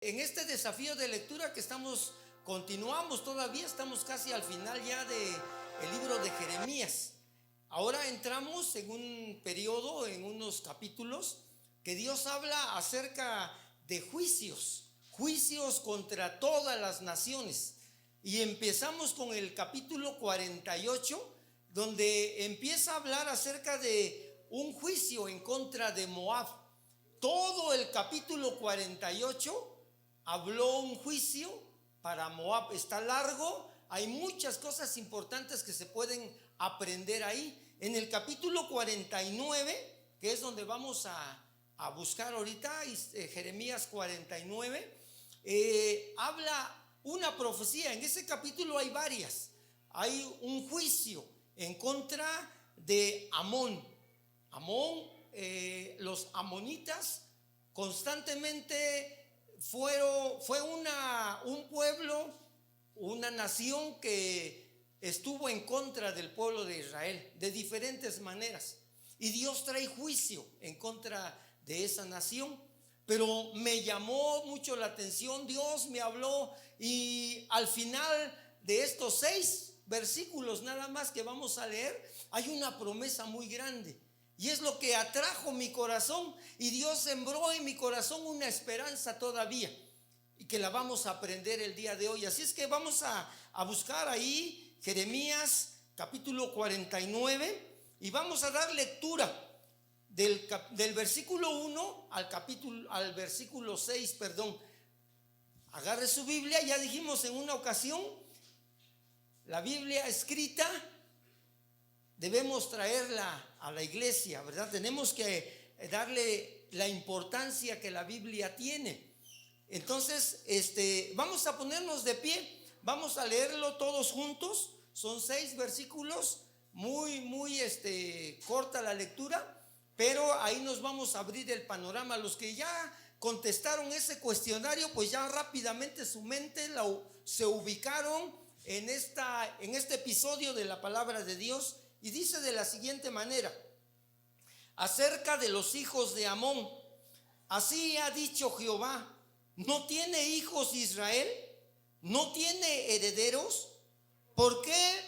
En este desafío de lectura que continuamos todavía, estamos casi al final ya del libro de Jeremías. Ahora entramos en un periodo, en unos capítulos, que Dios habla acerca de juicios contra todas las naciones. Y empezamos con el capítulo 48, donde empieza a hablar acerca de un juicio en contra de Moab. Todo el capítulo 48 habló un juicio para Moab. Está largo, hay muchas cosas importantes que se pueden aprender ahí. En el capítulo 49, que es donde vamos a buscar ahorita, Jeremías 49, habla una profecía. En ese capítulo hay varias. Hay un juicio en contra de Amón. Los amonitas constantemente fue un pueblo, una nación que estuvo en contra del pueblo de Israel de diferentes maneras, y Dios trae juicio en contra de esa nación. Pero me llamó mucho la atención, Dios me habló, y al final de estos 6 versículos nada más que vamos a leer, hay una promesa muy grande. Y es lo que atrajo mi corazón, y Dios sembró en mi corazón una esperanza todavía, y que la vamos a aprender el día de hoy. Así es que vamos a buscar ahí Jeremías capítulo 49, y vamos a dar lectura del versículo 1 al versículo 6, perdón. Agarre su Biblia. Ya dijimos en una ocasión, la Biblia escrita debemos traerla a la iglesia, ¿verdad? Tenemos que darle la importancia que la Biblia tiene. Entonces, vamos a ponernos de pie, vamos a leerlo todos juntos. Son 6 versículos, muy corta la lectura, pero ahí nos vamos a abrir el panorama. Los que ya contestaron ese cuestionario, pues ya rápidamente su mente se ubicaron en este episodio de la palabra de Dios. Y dice de la siguiente manera: acerca de los hijos de Amón, así ha dicho Jehová: ¿no tiene hijos Israel? ¿No tiene herederos? ¿Por qué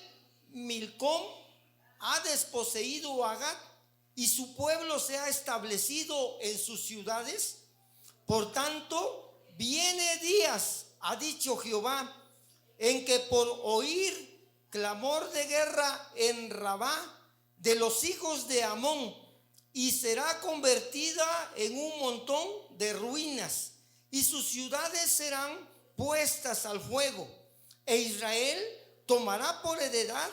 Milcom ha desposeído a Gad y su pueblo se ha establecido en sus ciudades? Por tanto, viene días, ha dicho Jehová, en que por oír clamor de guerra en Rabá de los hijos de Amón, y será convertida en un montón de ruinas, y sus ciudades serán puestas al fuego, e Israel tomará por heredad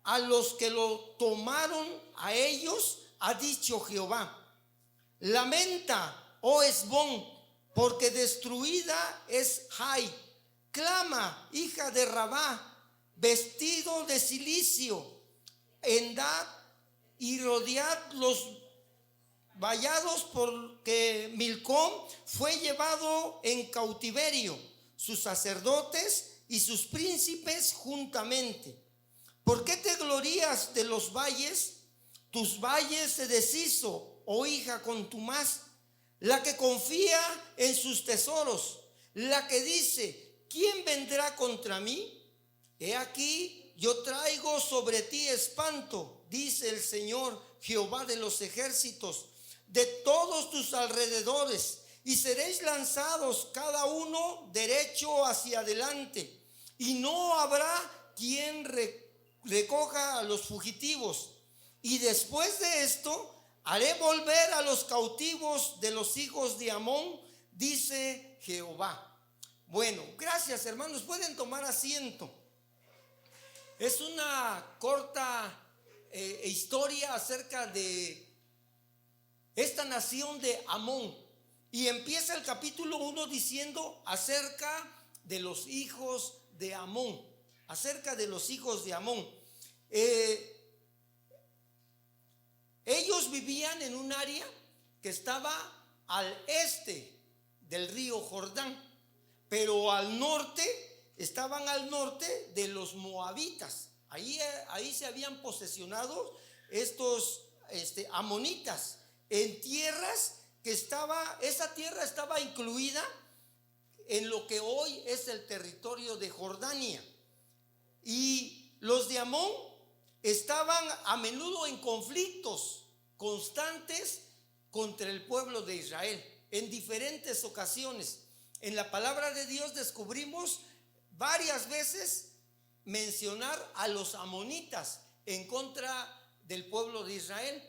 a los que lo tomaron a ellos, ha dicho Jehová. Lamenta, oh Hesbón, porque destruida es Jai. Clama, hija de Rabá, vestido de cilicio, hendad y rodead los vallados, porque Milcom fue llevado en cautiverio, sus sacerdotes y sus príncipes juntamente. ¿Por qué te glorías de los valles? Tus valles se deshizo, oh hija contumaz, la que confía en sus tesoros, la que dice: ¿quién vendrá contra mí? He aquí, yo traigo sobre ti espanto, dice el Señor Jehová de los ejércitos, de todos tus alrededores, y seréis lanzados cada uno derecho hacia adelante, y no habrá quien recoja a los fugitivos. Y después de esto, haré volver a los cautivos de los hijos de Amón, dice Jehová. Bueno, gracias, hermanos, pueden tomar asiento. Es una corta historia acerca de esta nación de Amón, y empieza el capítulo 1 diciendo acerca de los hijos de Amón, acerca de los hijos de Amón. Ellos vivían en un área que estaba al este del río Jordán, pero estaban al norte de los moabitas. Ahí se habían posesionado estos amonitas en tierras esa tierra estaba incluida en lo que hoy es el territorio de Jordania. Y los de Amón estaban a menudo en conflictos constantes contra el pueblo de Israel en diferentes ocasiones. En la palabra de Dios descubrimos varias veces mencionar a los amonitas en contra del pueblo de Israel,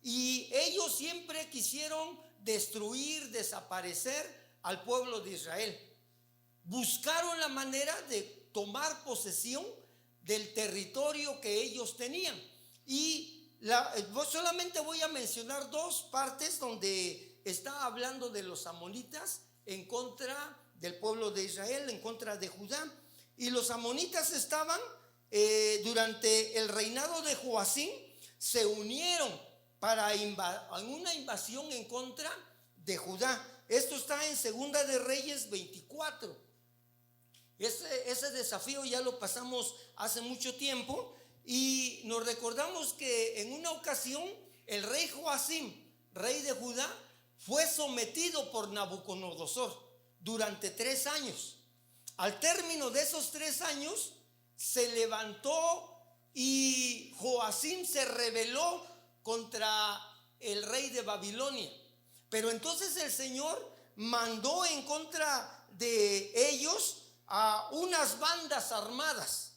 y ellos siempre quisieron destruir, desaparecer al pueblo de Israel. Buscaron la manera de tomar posesión del territorio que ellos tenían. Y solamente voy a mencionar dos partes donde está hablando de los amonitas en contra del pueblo de Israel, en contra de Judá. Y los amonitas estaban durante el reinado de Joacim, se unieron para en una invasión en contra de Judá. Esto está en Segunda de Reyes 24. Ese desafío ya lo pasamos hace mucho tiempo, y nos recordamos que en una ocasión el rey Joacim, rey de Judá, fue sometido por Nabucodonosor durante 3 años. Al término de esos 3 años se levantó y Joacim se rebeló contra el rey de Babilonia. Pero entonces el Señor mandó en contra de ellos a unas bandas armadas,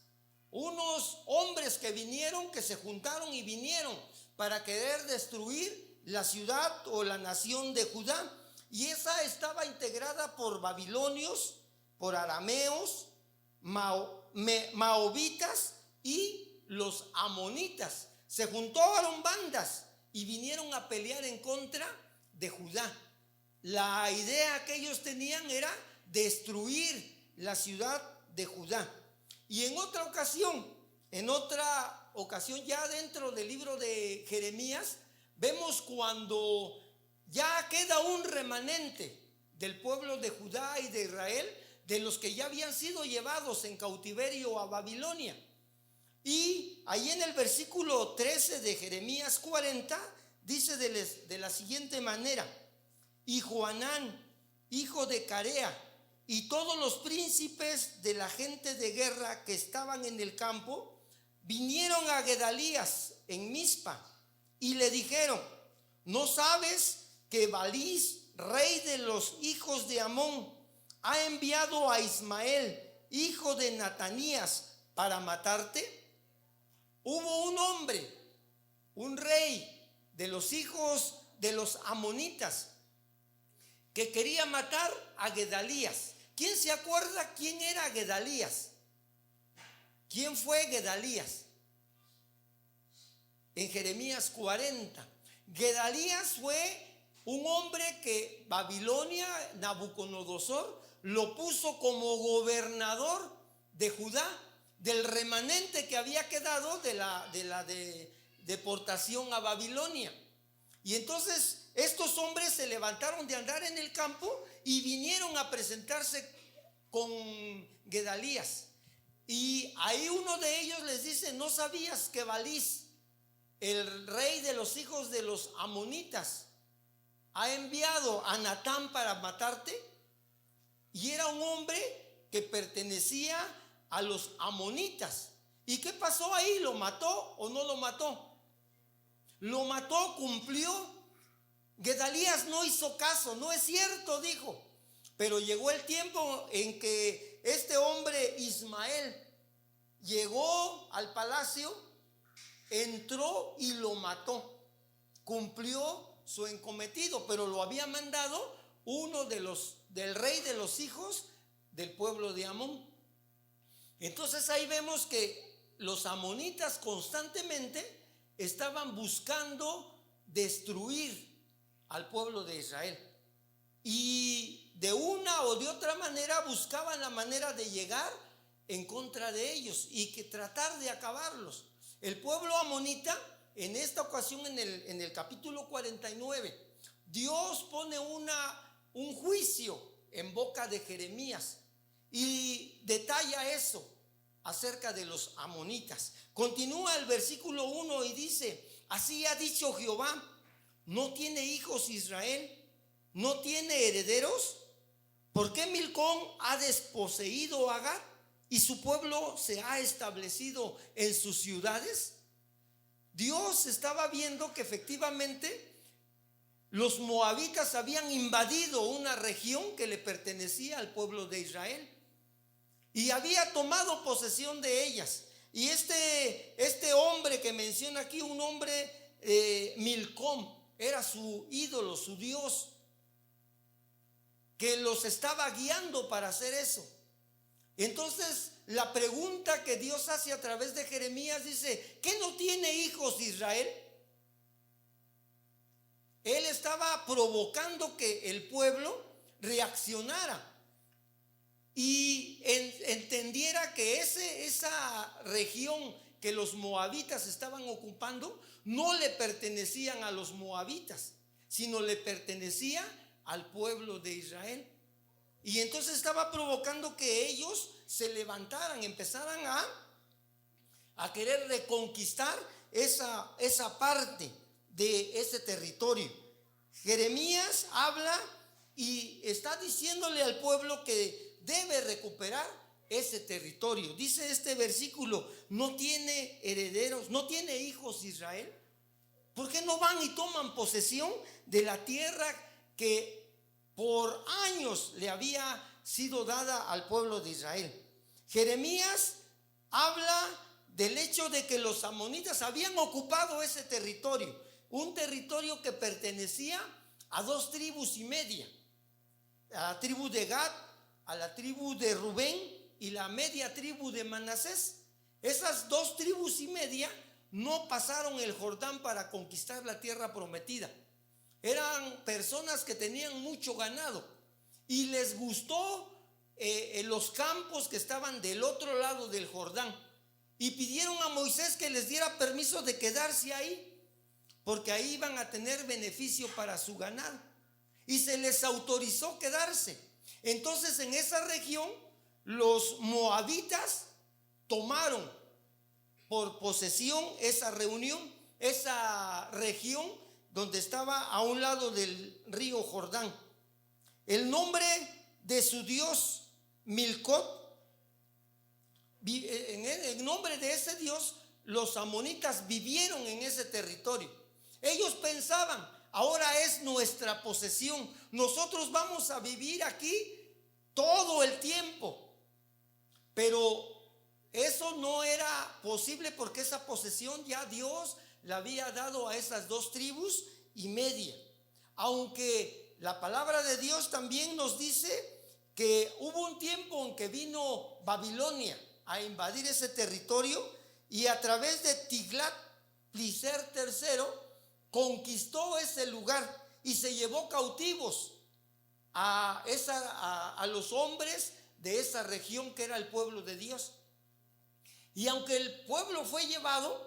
unos hombres que vinieron, que se juntaron y vinieron para querer destruir la ciudad o la nación de Judá. Y esa estaba integrada por babilonios, por arameos, maobitas y los amonitas. Se juntaron bandas y vinieron a pelear en contra de Judá. La idea que ellos tenían era destruir la ciudad de Judá. Y en otra ocasión ya dentro del libro de Jeremías, vemos cuando ya queda un remanente del pueblo de Judá y de Israel, de los que ya habían sido llevados en cautiverio a Babilonia. Y ahí en el versículo 13 de Jeremías 40 dice de la siguiente manera: y Johanán, hijo de Carea, y todos los príncipes de la gente de guerra que estaban en el campo vinieron a Gedalías en Mizpa y le dijeron: ¿no sabes que Balís, rey de los hijos de Amón, ha enviado a Ismael, hijo de Natanías, para matarte? Hubo un hombre, un rey de los hijos de los amonitas, que quería matar a Gedalías. ¿Quién se acuerda quién era Gedalías? ¿Quién fue Gedalías? En Jeremías 40. Gedalías fue un hombre que Babilonia, Nabucodonosor, lo puso como gobernador de Judá, del remanente que había quedado de la deportación a Babilonia. Y entonces estos hombres se levantaron de andar en el campo y vinieron a presentarse con Gedalías. Y ahí uno de ellos les dice: ¿no sabías que Balís, el rey de los hijos de los amonitas, ha enviado a Natán para matarte? Y era un hombre que pertenecía a los amonitas. ¿Y qué pasó ahí? ¿Lo mató o no lo mató? Lo mató, cumplió. Gedalías no hizo caso. No es cierto, dijo. Pero llegó el tiempo en que este hombre Ismael llegó al palacio, entró y lo mató. Cumplió su encometido, pero lo había mandado uno del rey de los hijos del pueblo de Amón. Entonces ahí vemos que los amonitas constantemente estaban buscando destruir al pueblo de Israel, y de una o de otra manera buscaban la manera de llegar en contra de ellos y que tratar de acabarlos. El pueblo amonita, en esta ocasión en el capítulo 49, Dios pone un juicio en boca de Jeremías y detalla eso acerca de los amonitas. Continúa el versículo 1 y dice: así ha dicho Jehová, ¿no tiene hijos Israel? ¿No tiene herederos? ¿Por qué Milcom ha desposeído a Gad y su pueblo se ha establecido en sus ciudades? Dios estaba viendo que efectivamente los moabitas habían invadido una región que le pertenecía al pueblo de Israel y había tomado posesión de ellas. Y este hombre que menciona aquí, un hombre Milcom, era su ídolo, su Dios, que los estaba guiando para hacer eso. Entonces la pregunta que Dios hace a través de Jeremías dice: ¿qué no tiene hijos Israel? Él estaba provocando que el pueblo reaccionara y entendiera que esa región que los moabitas estaban ocupando no le pertenecían a los moabitas, sino le pertenecía al pueblo de Israel. Y entonces estaba provocando que ellos se levantaran, empezaran a querer reconquistar esa parte de ese territorio. Jeremías habla y está diciéndole al pueblo que debe recuperar ese territorio. Dice este versículo: no tiene herederos, no tiene hijos Israel. ¿Por qué no van y toman posesión de la tierra que por años le había sido dada al pueblo de Israel? Jeremías habla del hecho de que los amonitas habían ocupado ese territorio, un territorio que pertenecía a 2 tribus y media, a la tribu de Gad, a la tribu de Rubén y la media tribu de Manasés. Esas 2 tribus y media no pasaron el Jordán para conquistar la tierra prometida. Eran personas que tenían mucho ganado y les gustó los campos que estaban del otro lado del Jordán, y pidieron a Moisés que les diera permiso de quedarse ahí, porque ahí iban a tener beneficio para su ganado, y se les autorizó quedarse. Entonces en esa región los moabitas tomaron por posesión esa región donde estaba a un lado del río Jordán. El nombre de su dios Milcot, en nombre de ese dios los amonitas vivieron en ese territorio. Ellos pensaban: ahora es nuestra posesión, nosotros vamos a vivir aquí todo el tiempo. Pero eso no era posible, porque esa posesión ya Dios la había dado a esas 2 tribus y media. Aunque la palabra de Dios también nos dice que hubo un tiempo en que vino Babilonia a invadir ese territorio, y a través de Tiglat-Pileser III conquistó ese lugar y se llevó cautivos a los hombres de esa región que era el pueblo de Dios. Y aunque el pueblo fue llevado,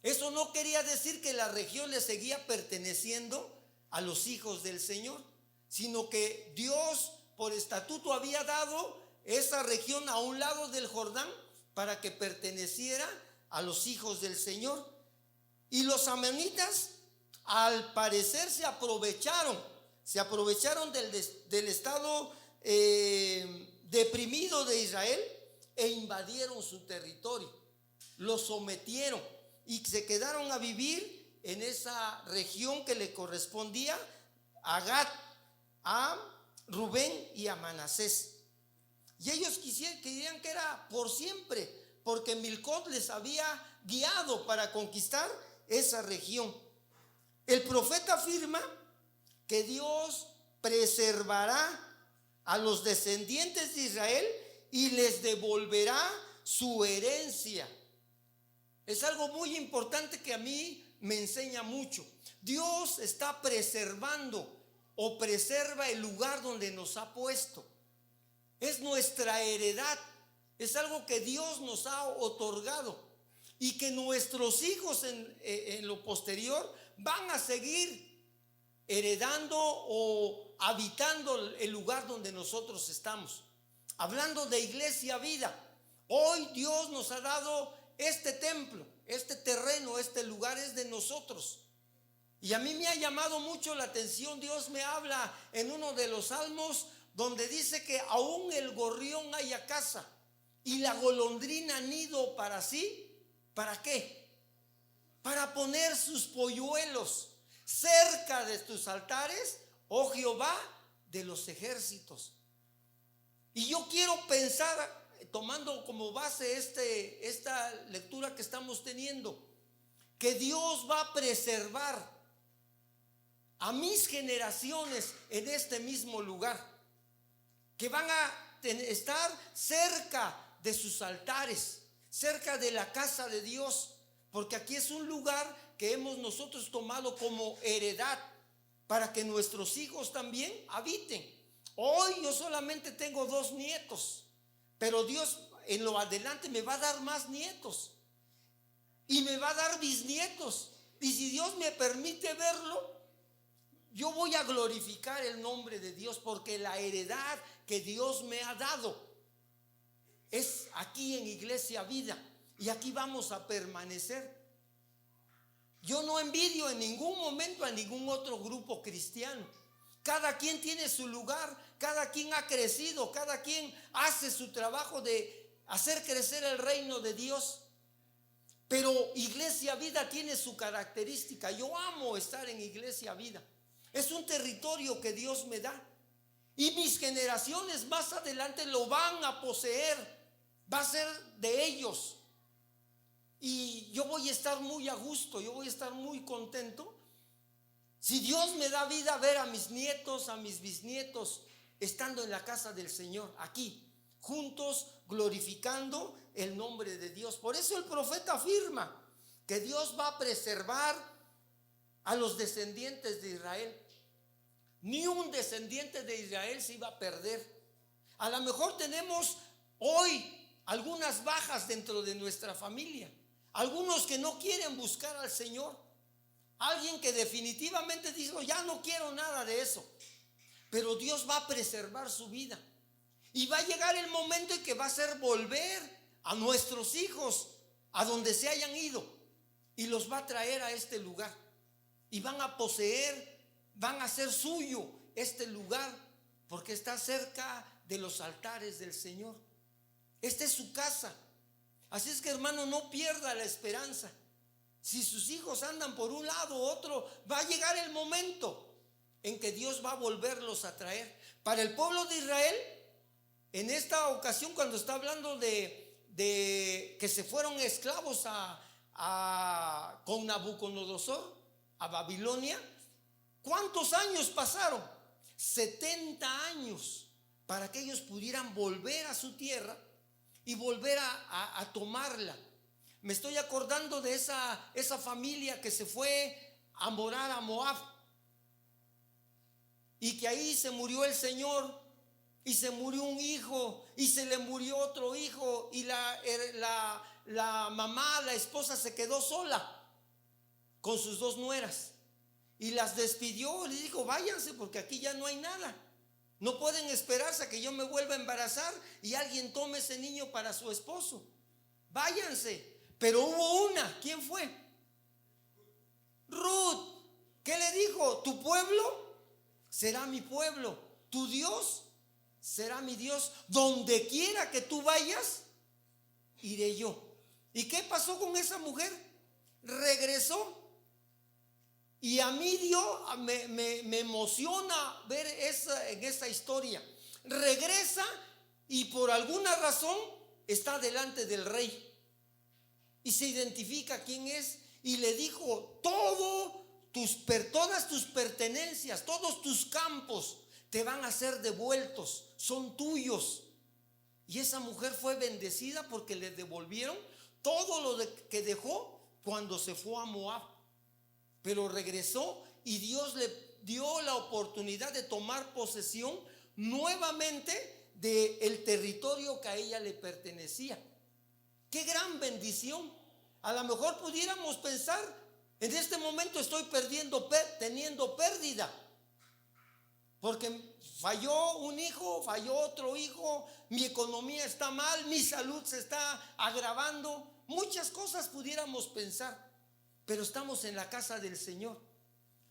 eso no quería decir que la región le seguía perteneciendo a los hijos del Señor, sino que Dios por estatuto había dado esa región a un lado del Jordán para que perteneciera a los hijos del Señor. Y los amonitas, al parecer, se aprovecharon del estado deprimido de Israel e invadieron su territorio, lo sometieron y se quedaron a vivir en esa región que le correspondía a Gad, a Rubén y a Manasés. Y ellos querían que era por siempre, porque Milcot les había guiado para conquistar esa región. El profeta afirma que Dios preservará a los descendientes de Israel y les devolverá su herencia. Es algo muy importante que a mí me enseña mucho. Dios está preservando o preserva el lugar donde nos ha puesto. Es nuestra heredad, es algo que Dios nos ha otorgado y que nuestros hijos en lo posterior van a seguir heredando o habitando el lugar donde nosotros estamos. Hablando de Iglesia Vida, hoy Dios nos ha dado este templo, este terreno, este lugar es de nosotros. Y a mí me ha llamado mucho la atención. Dios me habla en uno de los salmos donde dice que aún el gorrión haya casa y la golondrina nido para sí. ¿Para qué? Para poner sus polluelos cerca de tus altares, oh Jehová de los ejércitos. Y yo quiero pensar, tomando como base esta lectura que estamos teniendo, que Dios va a preservar a mis generaciones en este mismo lugar, que van a estar cerca de sus altares, cerca de la casa de Dios, porque aquí es un lugar que hemos nosotros tomado como heredad para que nuestros hijos también habiten. Hoy yo solamente tengo 2 nietos, pero Dios en lo adelante me va a dar más nietos y me va a dar bisnietos, y si Dios me permite verlo, yo voy a glorificar el nombre de Dios, porque la heredad que Dios me ha dado es aquí en Iglesia Vida, y aquí vamos a permanecer. Yo no envidio en ningún momento a ningún otro grupo cristiano. Cada quien tiene su lugar, cada quien ha crecido, cada quien hace su trabajo de hacer crecer el reino de Dios. Pero Iglesia Vida tiene su característica. Yo amo estar en Iglesia Vida. Es un territorio que Dios me da, y mis generaciones más adelante lo van a poseer. Va a ser de ellos, y yo voy a estar muy a gusto, yo voy a estar muy contento si Dios me da vida, a ver a mis nietos, a mis bisnietos estando en la casa del Señor, aquí juntos glorificando el nombre de Dios. Por eso el profeta afirma que Dios va a preservar a los descendientes de Israel. Ni un descendiente de Israel se iba a perder. A lo mejor tenemos hoy algunas bajas dentro de nuestra familia, algunos que no quieren buscar al Señor, alguien que definitivamente dijo: ya no quiero nada de eso. Pero Dios va a preservar su vida, y va a llegar el momento en que va a hacer volver a nuestros hijos a donde se hayan ido, y los va a traer a este lugar, y van a poseer, van a hacer suyo este lugar, porque está cerca de los altares del Señor. Esta es su casa. Así es que, hermano, no pierda la esperanza. Si sus hijos andan por un lado u otro, va a llegar el momento en que Dios va a volverlos a traer. Para el pueblo de Israel, en esta ocasión, cuando está hablando de que se fueron esclavos con Nabucodonosor a Babilonia, ¿cuántos años pasaron? 70 años para que ellos pudieran volver a su tierra y volver a tomarla. Me estoy acordando de esa familia que se fue a morar a Moab, y que ahí se murió el Señor, y se murió un hijo, y se le murió otro hijo, y la mamá, la esposa, se quedó sola con sus 2 nueras, y las despidió. Le dijo: váyanse, porque aquí ya no hay nada. No pueden esperarse a que yo me vuelva a embarazar y alguien tome ese niño para su esposo. Váyanse. Pero hubo una. ¿Quién fue? Ruth. ¿Qué le dijo? Tu pueblo será mi pueblo, tu Dios será mi Dios. Donde quiera que tú vayas, iré yo. ¿Y qué pasó con esa mujer? Regresó. Y a mí me emociona ver en esta historia. Regresa, y por alguna razón está delante del rey, y se identifica quién es, y le dijo: todas tus pertenencias, todos tus campos te van a ser devueltos, son tuyos. Y esa mujer fue bendecida porque le devolvieron todo lo que dejó cuando se fue a Moab. Pero regresó, y Dios le dio la oportunidad de tomar posesión nuevamente del territorio que a ella le pertenecía. ¡Qué gran bendición! A lo mejor pudiéramos pensar: en este momento estoy teniendo pérdida, porque falló un hijo, falló otro hijo, mi economía está mal, mi salud se está agravando. Muchas cosas pudiéramos pensar. Pero estamos en la casa del Señor.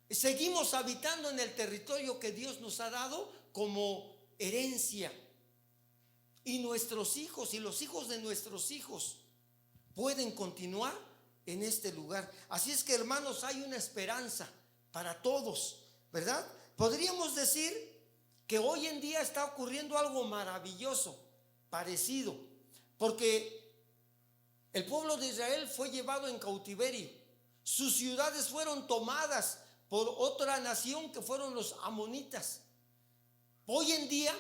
Seguimos habitando en el territorio que Dios nos ha dado como herencia. Y nuestros hijos y los hijos de nuestros hijos pueden continuar en este lugar. Así es que, hermanos, hay una esperanza para todos, ¿verdad? Podríamos decir que hoy en día está ocurriendo algo maravilloso, parecido, porque el pueblo de Israel fue llevado en cautiverio. Sus ciudades fueron tomadas por otra nación que fueron los amonitas. Hoy en día,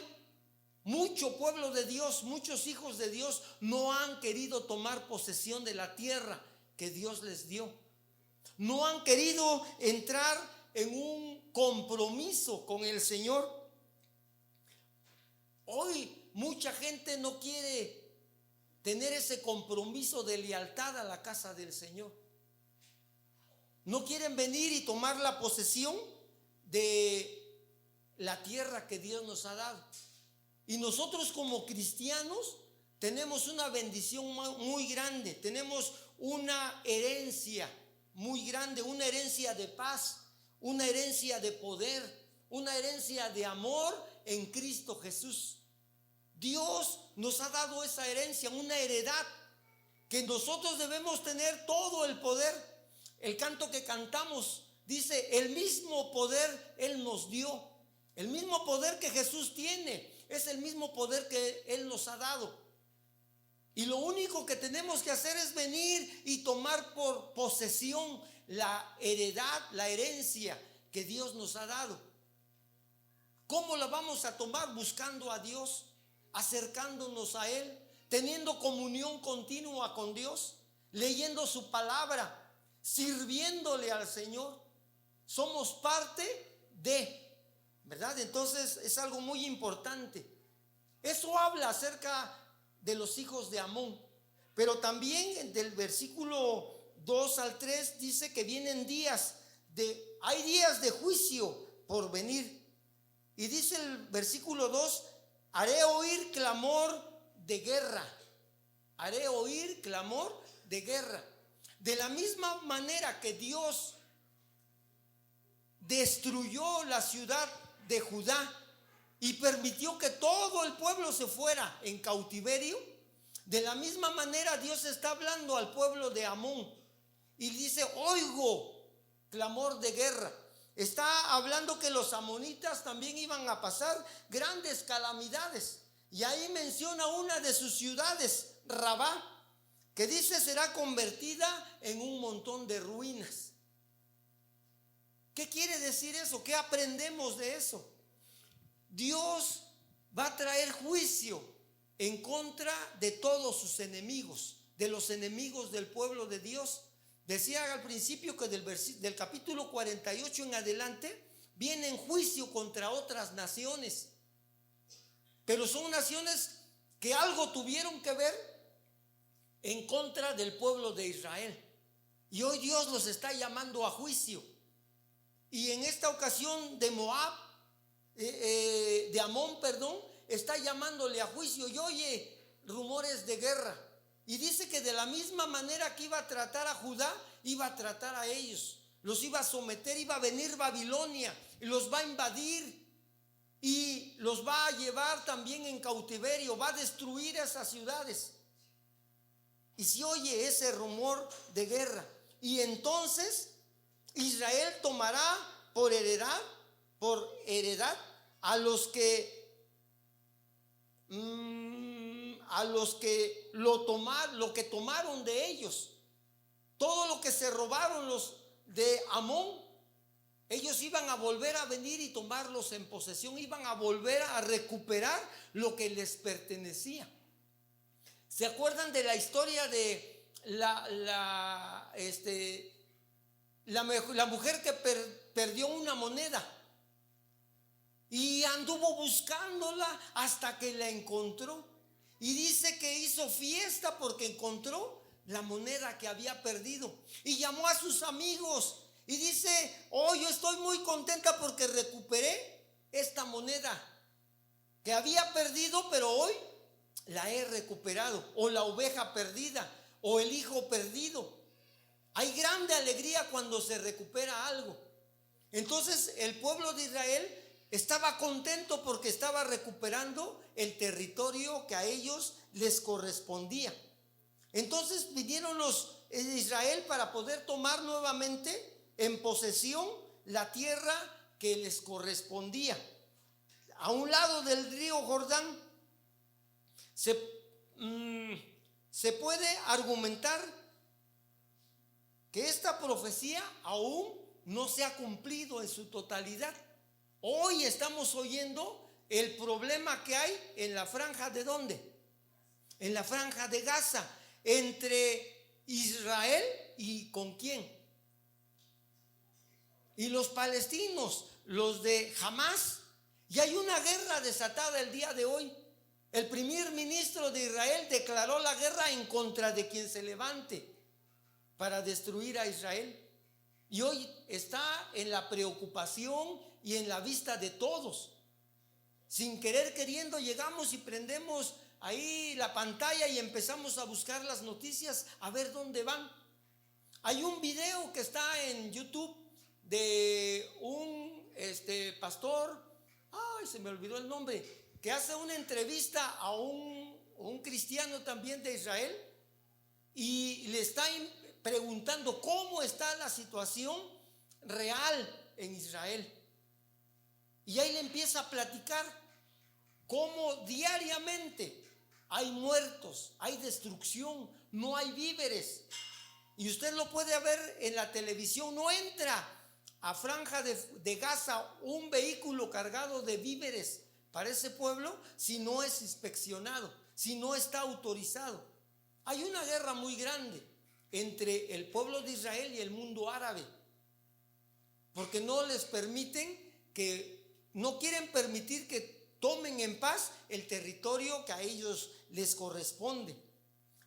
mucho pueblo de Dios, muchos hijos de Dios no han querido tomar posesión de la tierra que Dios les dio. No han querido entrar en un compromiso con el Señor. Hoy mucha gente no quiere tener ese compromiso de lealtad a la casa del Señor. No quieren venir y tomar la posesión de la tierra que Dios nos ha dado. Y nosotros como cristianos tenemos una bendición muy grande, tenemos una herencia muy grande, una herencia de paz, una herencia de poder, una herencia de amor en Cristo Jesús. Dios nos ha dado esa herencia, una heredad que nosotros debemos tener todo el poder. El canto que cantamos dice: el mismo poder Él nos dio, el mismo poder que Jesús tiene, es el mismo poder que Él nos ha dado. Y lo único que tenemos que hacer es venir y tomar por posesión la heredad, la herencia que Dios nos ha dado. ¿Cómo la vamos a tomar? Buscando a Dios, acercándonos a Él, teniendo comunión continua con Dios, leyendo su palabra, sirviéndole al Señor. Somos parte de, ¿verdad? Entonces es algo muy importante. Eso habla acerca de los hijos de Amón, pero también del versículo 2 al 3 dice que vienen hay días de juicio por venir. Y dice el versículo 2: haré oír clamor de guerra. Haré oír clamor de guerra. De la misma manera que Dios destruyó la ciudad de Judá y permitió que todo el pueblo se fuera en cautiverio, de la misma manera Dios está hablando al pueblo de Amón y dice: oigo clamor de guerra. Está hablando que los amonitas también iban a pasar grandes calamidades, y ahí menciona una de sus ciudades, Rabá, que dice será convertida en un montón de ruinas. ¿Qué quiere decir eso? ¿Qué aprendemos de eso? Dios va a traer juicio en contra de todos sus enemigos, de los enemigos del pueblo de Dios. Decía al principio que del capítulo 48 en adelante viene en juicio contra otras naciones, pero son naciones que algo tuvieron que ver en contra del pueblo de Israel, y hoy Dios los está llamando a juicio. Y en esta ocasión de Amón, está llamándole a juicio y oye rumores de guerra. Y dice que de la misma manera que iba a tratar a Judá, iba a tratar a ellos. Los iba a someter, iba a venir Babilonia y los va a invadir y los va a llevar también en cautiverio, va a destruir esas ciudades. Y se oye ese rumor de guerra. Y entonces Israel tomará por heredad a los que lo que tomaron de ellos, todo lo que se robaron los de Amón. Ellos iban a volver a venir y tomarlos en posesión, iban a volver a recuperar lo que les pertenecía. ¿Se acuerdan de la historia de la mujer que perdió una moneda? Y anduvo buscándola hasta que la encontró. Y dice que hizo fiesta porque encontró la moneda que había perdido. Y llamó a sus amigos y dice: oh, yo estoy muy contenta porque recuperé esta moneda que había perdido, pero hoy la he recuperado. O la oveja perdida, o el hijo perdido. Hay grande alegría cuando se recupera algo. Entonces el pueblo de Israel estaba contento porque estaba recuperando el territorio que a ellos les correspondía. Entonces vinieron los de Israel para poder tomar nuevamente en posesión la tierra que les correspondía. A un lado del río Jordán se puede argumentar que esta profecía aún no se ha cumplido en su totalidad. Hoy estamos oyendo el problema que hay en la franja de ¿dónde? En la franja de Gaza, entre Israel y ¿con quién? Y los palestinos, los de Hamás. Y hay una guerra desatada el día de hoy. El primer ministro de Israel declaró la guerra en contra de quien se levante para destruir a Israel. Y hoy está en la preocupación y en la vista de todos. Sin querer queriendo llegamos y prendemos ahí la pantalla y empezamos a buscar las noticias, a ver dónde van. Hay un video que está en YouTube de un pastor, ay, se me olvidó el nombre, que hace una entrevista a un cristiano también de Israel y le está preguntando cómo está la situación real en Israel. Y ahí le empieza a platicar cómo diariamente hay muertos, hay destrucción, no hay víveres. Y usted lo puede ver en la televisión, no entra a franja de Gaza un vehículo cargado de víveres para ese pueblo si no es inspeccionado, si no está autorizado. Hay una guerra muy grande entre el pueblo de Israel y el mundo árabe, porque no les permiten no quieren permitir que tomen en paz el territorio que a ellos les corresponde.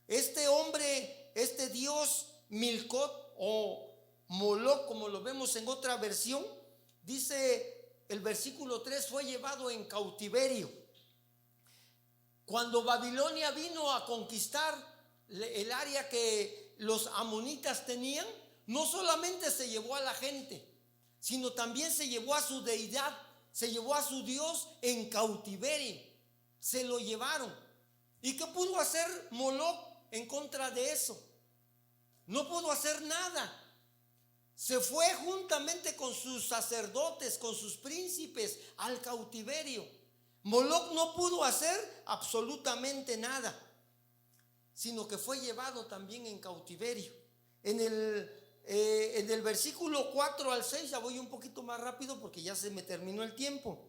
Este hombre, este dios Milcot o Moloc, como lo vemos en otra versión, dice el versículo 3, fue llevado en cautiverio. Cuando Babilonia vino a conquistar el área que los amonitas tenían, no solamente se llevó a la gente, sino también se llevó a su deidad, se llevó a su Dios en cautiverio. Se lo llevaron. ¿Y qué pudo hacer Moloc en contra de eso? No pudo hacer nada. Se fue juntamente con sus sacerdotes, con sus príncipes al cautiverio. Moloc no pudo hacer absolutamente nada, sino que fue llevado también en cautiverio. En el versículo 4 al 6, ya voy un poquito más rápido porque ya se me terminó el tiempo.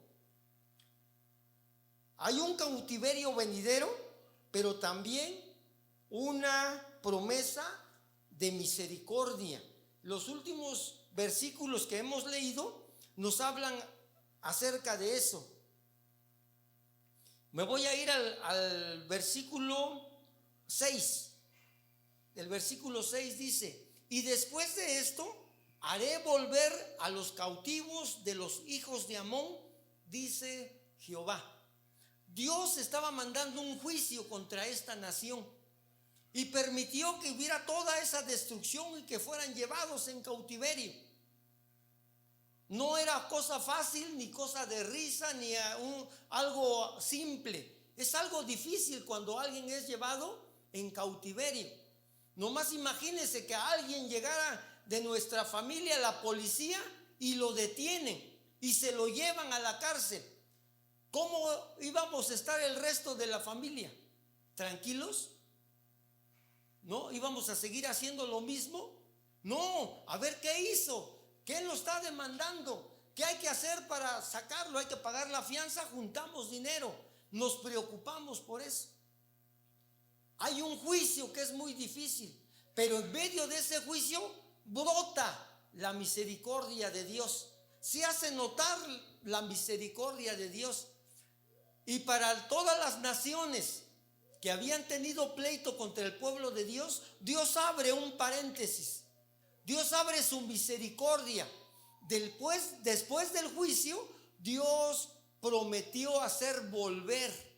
Hay un cautiverio venidero, pero también una promesa de misericordia. Los últimos versículos que hemos leído nos hablan acerca de eso. Me voy a ir al versículo 6. El versículo 6 dice: y después de esto haré volver a los cautivos de los hijos de Amón, dice Jehová. Dios estaba mandando un juicio contra esta nación y permitió que hubiera toda esa destrucción y que fueran llevados en cautiverio. No era cosa fácil, ni cosa de risa, ni algo simple. Es algo difícil cuando alguien es llevado en cautiverio. Nomás imagínense que a alguien llegara de nuestra familia la policía y lo detienen y se lo llevan a la cárcel. ¿Cómo íbamos a estar el resto de la familia? ¿Tranquilos? ¿No? ¿Íbamos a seguir haciendo lo mismo? No, a ver qué hizo, qué lo está demandando, qué hay que hacer para sacarlo, hay que pagar la fianza, juntamos dinero, nos preocupamos por eso. Hay un juicio que es muy difícil, pero en medio de ese juicio brota la misericordia de Dios, se hace notar la misericordia de Dios. Y para todas las naciones que habían tenido pleito contra el pueblo de Dios, Dios abre un paréntesis. Dios abre su misericordia. Después del juicio, Dios prometió hacer volver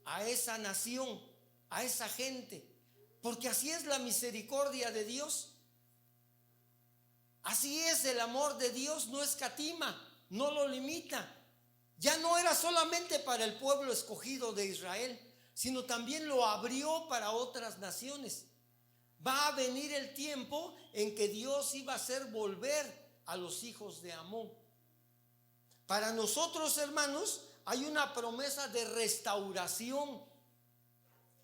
a esa nación, a esa gente, porque así es la misericordia de Dios. Así es el amor de Dios, no escatima. no lo limita. Ya no era solamente para el pueblo escogido de Israel, sino también lo abrió para otras naciones. Va a venir el tiempo en que Dios iba a hacer volver a los hijos de Amón. Para nosotros, hermanos, hay una promesa de restauración.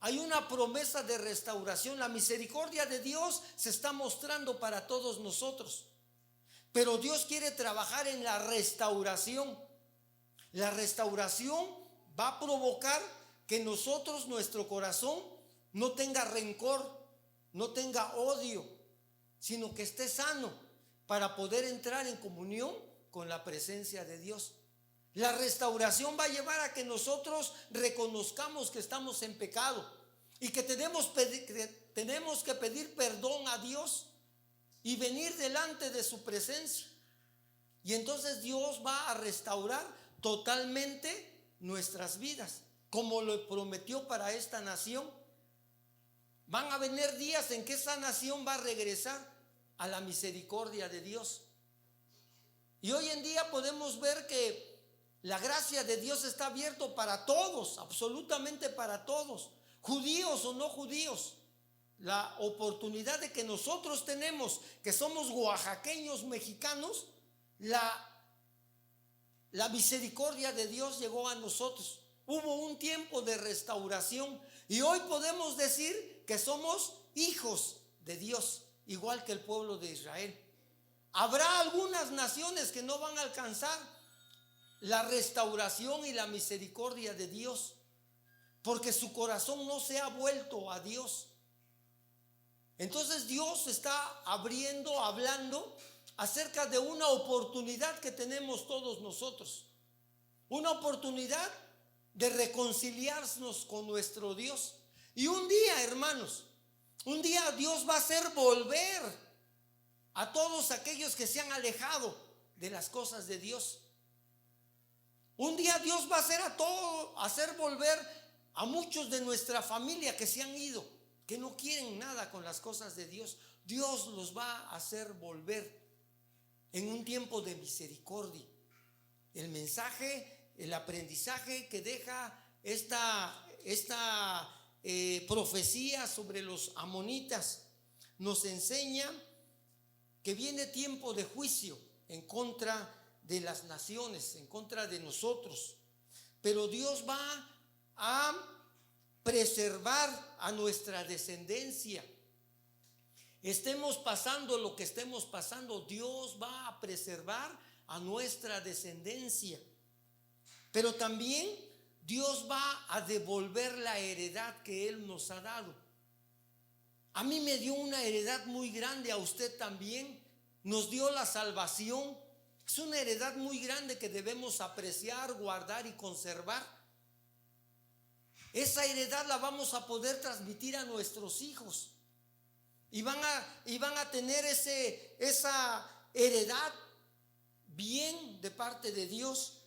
Hay una promesa de restauración. La misericordia de Dios se está mostrando para todos nosotros. Pero Dios quiere trabajar en la restauración. La restauración va a provocar que nosotros, nuestro corazón, no tenga rencor, no tenga odio, sino que esté sano para poder entrar en comunión con la presencia de Dios. La restauración va a llevar a que nosotros reconozcamos que estamos en pecado y que tenemos que pedir perdón a Dios y venir delante de su presencia. Y entonces Dios va a restaurar totalmente nuestras vidas, como lo prometió para esta nación. Van a venir días en que esa nación va a regresar a la misericordia de Dios. Y hoy en día podemos ver que la gracia de Dios está abierto para todos, absolutamente para todos, judíos o no judíos. La oportunidad de que nosotros tenemos, que somos oaxaqueños mexicanos, la misericordia de Dios llegó a nosotros. Hubo un tiempo de restauración y hoy podemos decir que somos hijos de Dios, igual que el pueblo de Israel. Habrá algunas naciones que no van a alcanzar la restauración y la misericordia de Dios, porque su corazón no se ha vuelto a Dios. Entonces Dios está hablando acerca de una oportunidad que tenemos todos nosotros, una oportunidad de reconciliarnos con nuestro Dios. Y un día, hermanos, un día Dios va a hacer volver a todos aquellos que se han alejado de las cosas de Dios. Un día Dios va a hacer volver a muchos de nuestra familia que se han ido, que no quieren nada con las cosas de Dios. Dios los va a hacer volver en un tiempo de misericordia. El mensaje, el aprendizaje que deja esta profecía sobre los amonitas nos enseña que viene tiempo de juicio en contra de las naciones, en contra de nosotros. Pero Dios va a preservar a nuestra descendencia. Estemos pasando lo que estemos pasando, Dios va a preservar a nuestra descendencia. Pero también Dios va a devolver la heredad que Él nos ha dado. A mí me dio una heredad muy grande, a usted también. Nos dio la salvación. Es una heredad muy grande que debemos apreciar, guardar y conservar. Esa heredad la vamos a poder transmitir a nuestros hijos. Y van a tener esa heredad bien de parte de Dios.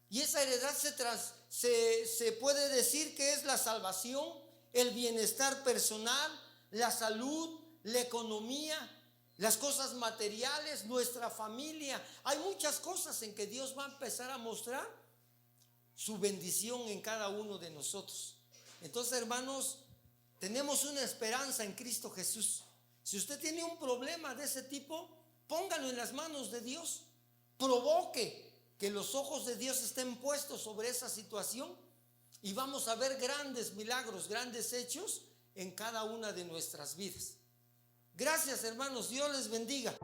Y esa heredad se puede decir que es la salvación, el bienestar personal, la salud, la economía, las cosas materiales, nuestra familia. Hay muchas cosas en que Dios va a empezar a mostrar su bendición en cada uno de nosotros. Entonces, hermanos, tenemos una esperanza en Cristo Jesús. Si usted tiene un problema de ese tipo, póngalo en las manos de Dios. Provoque que los ojos de Dios estén puestos sobre esa situación y vamos a ver grandes milagros, grandes hechos en cada una de nuestras vidas. Gracias, hermanos. Dios les bendiga.